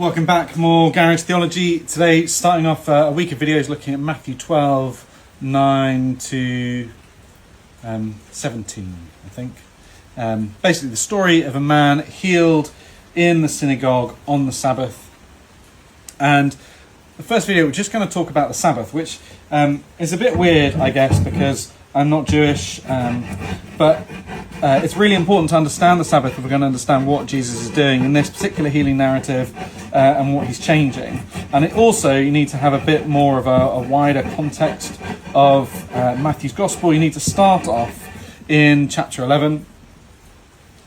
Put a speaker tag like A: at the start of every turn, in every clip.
A: Welcome back, more Garage Theology. Today, starting off a week of videos looking at Matthew 12, 9 to 17, I think. Basically, the story of a man healed in the synagogue on the Sabbath. And the first video, we're just going to talk about the Sabbath, which is a bit weird, I guess, because I'm not Jewish, but it's really important to understand the Sabbath if we're going to understand what Jesus is doing in this particular healing narrative and what he's changing. And it also, you need to have a bit more of a wider context of Matthew's Gospel. You need to start off in chapter 11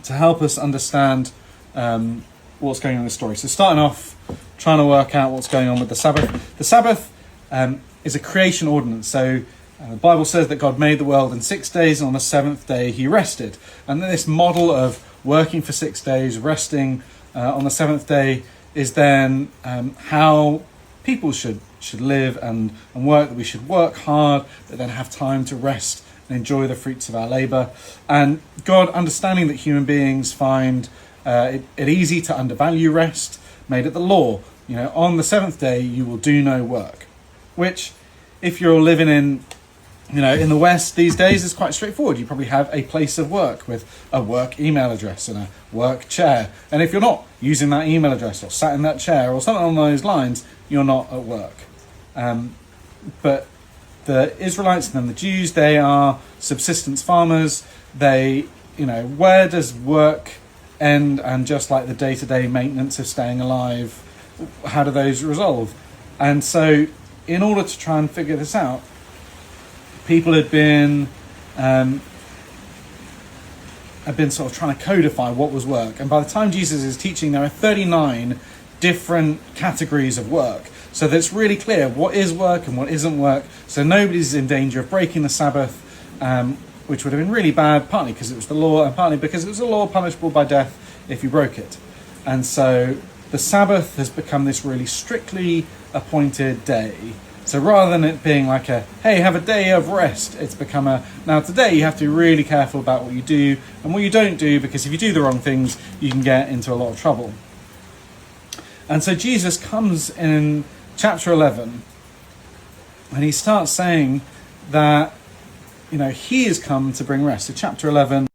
A: to help us understand what's going on in the story. So starting off, trying to work out what's going on with the Sabbath. The Sabbath is a creation ordinance. So the Bible says that God made the world in 6 days, and on the seventh day he rested. And this model of working for 6 days, resting on the seventh day, is then how people should live and work, that we should work hard, but then have time to rest and enjoy the fruits of our labour. And God, understanding that human beings find it easy to undervalue rest, made it the law. You know, on the seventh day you will do no work, which, if you're living in the West these days, is quite straightforward. You probably have a place of work with a work email address and a work chair. And if you're not using that email address or sat in that chair or something along those lines, you're not at work. But the Israelites and then the Jews, they are subsistence farmers. They, where does work end? And just like the day-to-day maintenance of staying alive, how do those resolve? And so in order to try and figure this out, people had been sort of trying to codify what was work. And by the time Jesus is teaching, there are 39 different categories of work. So that it's really clear what is work and what isn't work. So nobody's in danger of breaking the Sabbath, which would have been really bad, partly because it was the law and partly because it was a law punishable by death if you broke it. And so the Sabbath has become this really strictly appointed day. So rather than it being like hey, have a day of rest, it's become now today you have to be really careful about what you do and what you don't do, because if you do the wrong things, you can get into a lot of trouble. And so Jesus comes in chapter 11 and he starts saying that, he has come to bring rest. So chapter 11,